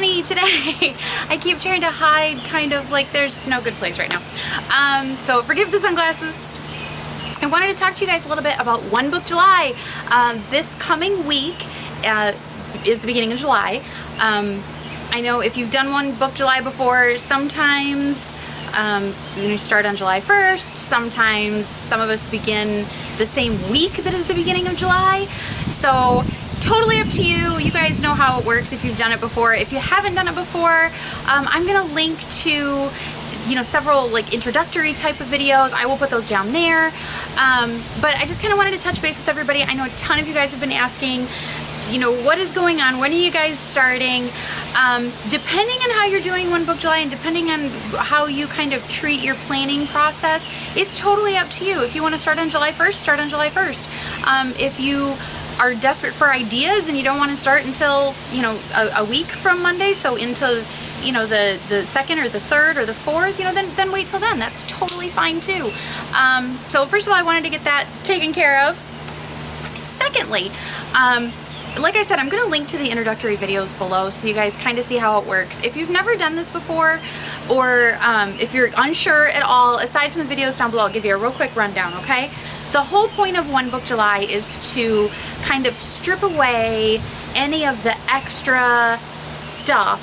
funny today. I keep trying to hide, kind of like there's no good place right now. So forgive the sunglasses. I wanted to talk to you guys a little bit about One Book July. This coming week is the beginning of July. I know if you've done One Book July before, sometimes you start on July 1st, sometimes some of us begin the same week that is the beginning of July. So totally up to you. You guys know how it works if you've done it before. If you haven't done it before, I'm gonna link to several like introductory type of videos. I will put those down there. But I just kind of wanted to touch base with everybody. I know a ton of you guys have been asking, what is going on? When are you guys starting? Depending on how you're doing One Book July and depending on how you kind of treat your planning process, it's totally up to you. If you want to start on July 1st, start on July 1st. If you are desperate for ideas and you don't want to start until, a week from Monday, so into, the second or the third or the fourth, then wait till then. That's totally fine too. So first of all, I wanted to get that taken care of. Secondly, like I said, I'm going to link to the introductory videos below so you guys kind of see how it works. If you've never done this before, or if you're unsure at all, aside from the videos down below, I'll give you a real quick rundown, okay? The whole point of One Book July is to kind of strip away any of the extra stuff,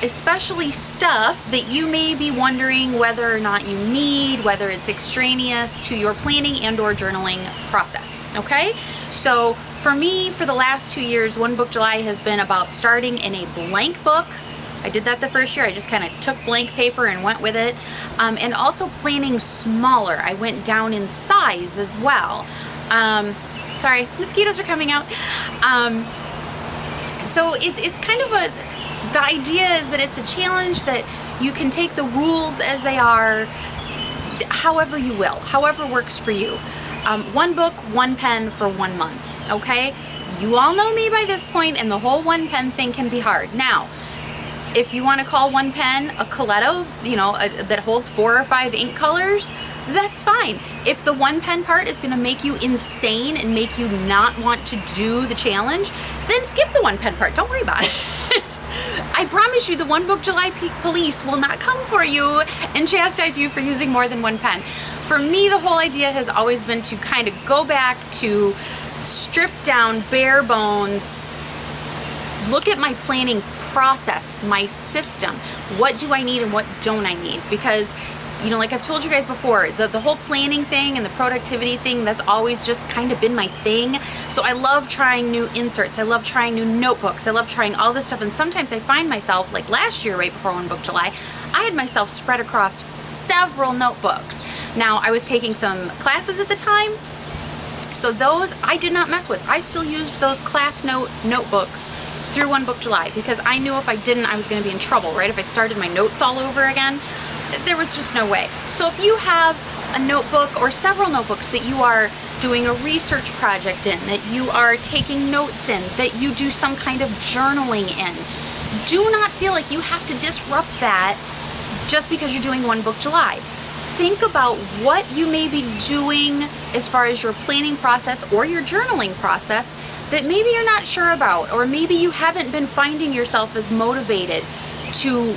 especially stuff that you may be wondering whether or not you need, whether it's extraneous to your planning and or journaling process, okay? So for me, for the last 2 years, One Book July has been about starting in a blank book. I did that the first year. I just kind of took blank paper and went with it. And also planning smaller. I went down in size as well. Sorry, mosquitoes are coming out. So it's kind of the idea is that it's a challenge that you can take the rules as they are, however you will, however works for you. One book, one pen for 1 month, okay? You all know me by this point, and the whole one pen thing can be hard. Now, if you want to call one pen a Coletto, that holds 4 or 5 ink colors, that's fine. If the one pen part is going to make you insane and make you not want to do the challenge, then skip the one pen part. Don't worry about it. I promise you the One Book July police will not come for you and chastise you for using more than one pen. For me, the whole idea has always been to kind of go back to strip down, bare bones, look at my planning process, my system. What do I need and what don't I need? Because, like I've told you guys before, the whole planning thing and the productivity thing, that's always just kind of been my thing. So I love trying new inserts. I love trying new notebooks. I love trying all this stuff. And sometimes I find myself, like last year, right before One Book July, I had myself spread across several notebooks. Now, I was taking some classes at the time, so those I did not mess with. I still used those class notebooks through One Book July because I knew if I didn't, I was going to be in trouble, right? If I started my notes all over again, there was just no way. So if you have a notebook or several notebooks that you are doing a research project in, that you are taking notes in, that you do some kind of journaling in, do not feel like you have to disrupt that just because you're doing One Book July. Think about what you may be doing as far as your planning process or your journaling process that maybe you're not sure about, or maybe you haven't been finding yourself as motivated to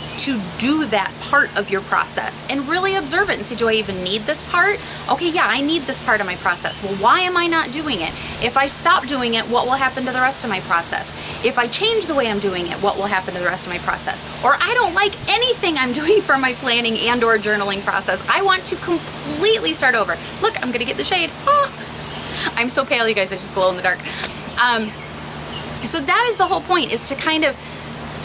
do that part of your process, and really observe it and say, do I even need this part? Okay, yeah, I need this part of my process. Well, why am I not doing it? If I stop doing it, what will happen to the rest of my process? If I change the way I'm doing it, what will happen to the rest of my process? Or I don't like anything I'm doing for my planning and or journaling process. I want to completely start over. Look, I'm gonna get the shade. Oh, I'm so pale, you guys, I just glow in the dark. So that is the whole point, is to kind of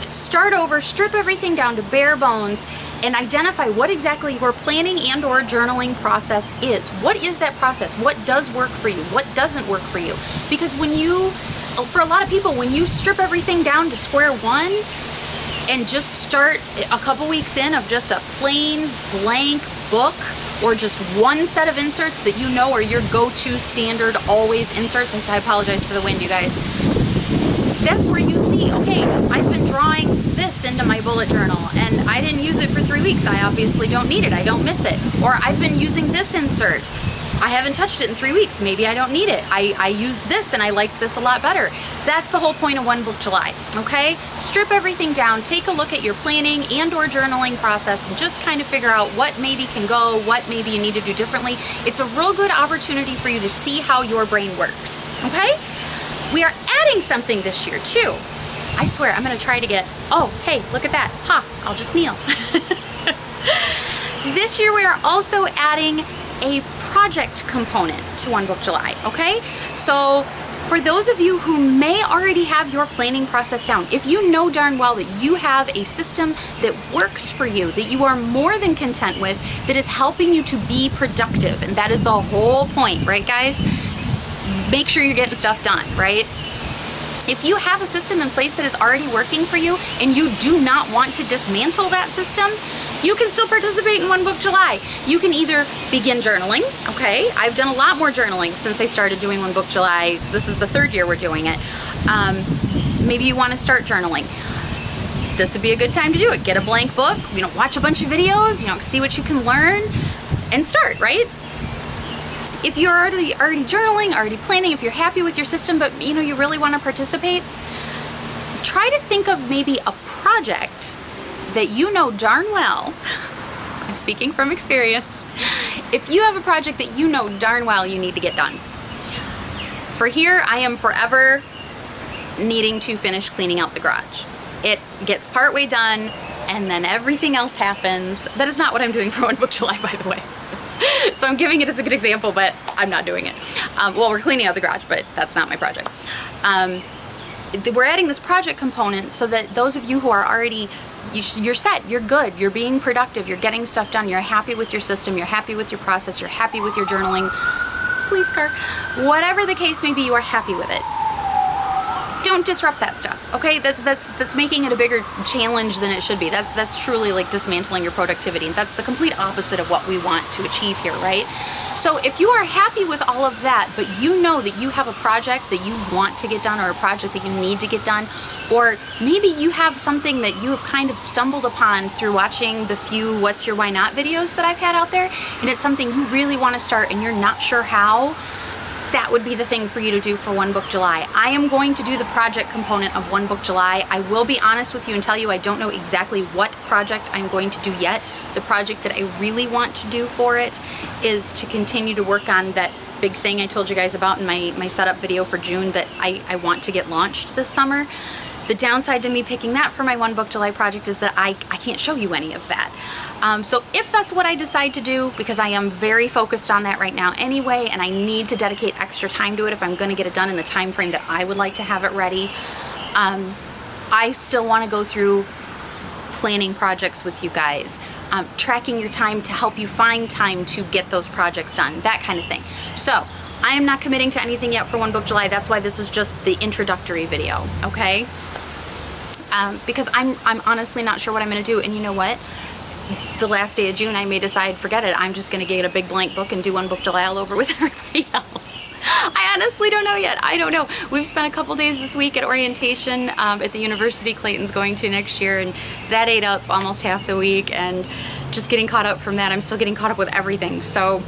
start over, strip everything down to bare bones, and identify what exactly your planning and or journaling process is. What is that process? What does work for you? What doesn't work for you? Because for a lot of people, when you strip everything down to square one and just start a couple weeks in of just a plain blank book, or just one set of inserts that are your go-to standard always inserts. I apologize for the wind, you guys. That's where you see, okay, I've been drawing this into my bullet journal and I didn't use it for 3 weeks. I obviously don't need it. I don't miss it. Or I've been using this insert. I haven't touched it in 3 weeks. Maybe I don't need it. I used this and I liked this a lot better. That's the whole point of One Book July, okay? Strip everything down, take a look at your planning and or journaling process and just kind of figure out what maybe can go, what maybe you need to do differently. It's a real good opportunity for you to see how your brain works, okay? We are adding something this year too. I swear, I'm gonna try to get, oh, hey, look at that. Ha, I'll just kneel. This year we are also adding a project component to One Book July, okay? So for those of you who may already have your planning process down, if you know darn well that you have a system that works for you, that you are more than content with, that is helping you to be productive, and that is the whole point, right guys? Make sure you're getting stuff done, right? If you have a system in place that is already working for you and you do not want to dismantle that system, you can still participate in One Book July. You can either begin journaling, okay? I've done a lot more journaling since I started doing One Book July. So this is the 3rd year we're doing it. Maybe you want to start journaling. This would be a good time to do it. Get a blank book, watch a bunch of videos, see what you can learn and start, right? If you're already journaling, already planning, if you're happy with your system, but you really want to participate, try to think of maybe a project that you know darn well, I'm speaking from experience, if you have a project that you know darn well you need to get done. For here, I am forever needing to finish cleaning out the garage. It gets partway done and then everything else happens. That is not what I'm doing for One Book July, by the way. So I'm giving it as a good example, but I'm not doing it. Well, we're cleaning out the garage, but that's not my project. We're adding this project component so that those of you who are already, you're set, you're good, you're being productive, you're getting stuff done, you're happy with your system, you're happy with your process, you're happy with your journaling, police car, whatever the case may be, you are happy with it. Don't disrupt that stuff, okay? That's making it a bigger challenge than it should be. That's truly like dismantling your productivity, and that's the complete opposite of what we want to achieve here, right? So if you are happy with all of that, but you know that you have a project that you want to get done or a project that you need to get done, or maybe you have something that you have kind of stumbled upon through watching the few What's Your Why Not videos that I've had out there, and it's something you really want to start and you're not sure how, that would be the thing for you to do for One Book July. I am going to do the project component of One Book July. I will be honest with you and tell you I don't know exactly what project I'm going to do yet. The project that I really want to do for it is to continue to work on that big thing I told you guys about in my setup video for June that I want to get launched this summer. The downside to me picking that for my One Book July project is that I can't show you any of that. So if that's what I decide to do, because I am very focused on that right now anyway, and I need to dedicate extra time to it if I'm going to get it done in the time frame that I would like to have it ready, I still want to go through planning projects with you guys, tracking your time to help you find time to get those projects done, that kind of thing. So I am not committing to anything yet for One Book July. That's why this is just the introductory video, okay? Because I'm honestly not sure what I'm going to do, and you know what? The last day of June, I may decide, forget it, I'm just going to get a big blank book and do One Book July all over with everybody else. I honestly don't know yet. I don't know. We've spent a couple days this week at orientation at the university Clayton's going to next year, and that ate up almost half the week, and just getting caught up from that. I'm still getting caught up with everything. So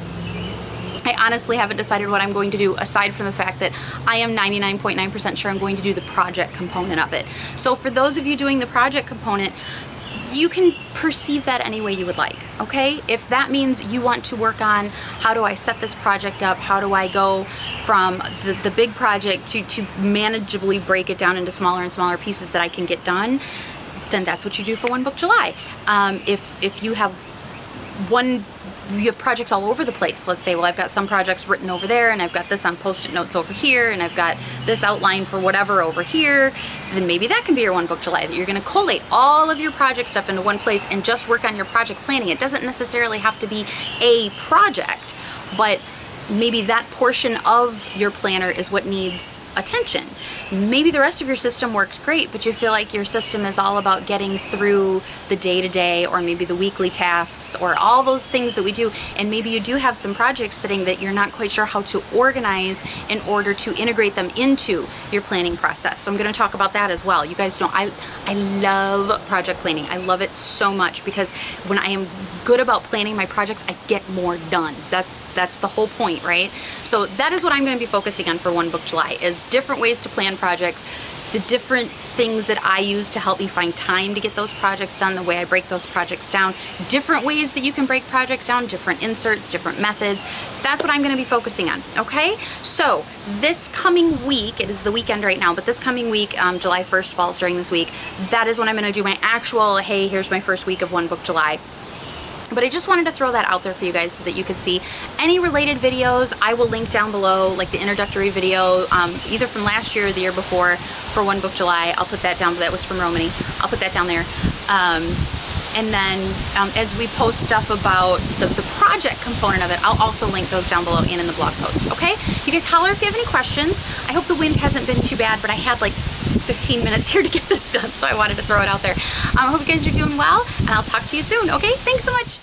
I honestly haven't decided what I'm going to do, aside from the fact that I am 99.9% sure I'm going to do the project component of it. So for those of you doing the project component, you can perceive that any way you would like, okay? If that means you want to work on how do I set this project up, how do I go from the big project to manageably break it down into smaller and smaller pieces that I can get done, then that's what you do for One Book July. If you have projects all over the place. Let's say, well, I've got some projects written over there, and I've got this on Post-it notes over here, and I've got this outline for whatever over here, then maybe that can be your One Book July, that you're going to collate all of your project stuff into one place and just work on your project planning. It doesn't necessarily have to be a project, but maybe that portion of your planner is what needs attention. Maybe the rest of your system works great, but you feel like your system is all about getting through the day-to-day or maybe the weekly tasks or all those things that we do, and maybe you do have some projects sitting that you're not quite sure how to organize in order to integrate them into your planning process. So I'm going to talk about that as well. You guys know I love project planning. I love it so much because when I am good about planning my projects, I get more done. That's the whole point, right? So that is what I'm going to be focusing on for One Book July, is different ways to plan projects, the different things that I use to help me find time to get those projects done, the way I break those projects down, different ways that you can break projects down, different inserts, different methods. That's what I'm going to be focusing on, okay? So this coming week, it is the weekend right now, but this coming week, July 1st falls during this week, that is when I'm going to do my actual, hey, here's my first week of One Book July. But I just wanted to throw that out there for you guys so that you could see any related videos. I will link down below, like the introductory video, either from last year or the year before for One Book July. I'll put that down. That was from Romany. I'll put that down there. And then as we post stuff about the project component of it, I'll also link those down below and in the blog post, okay? You guys holler if you have any questions. I hope the wind hasn't been too bad, but I had like 15 minutes here to get this done, so I wanted to throw it out there. I hope you guys are doing well, and I'll talk to you soon, okay? Thanks so much.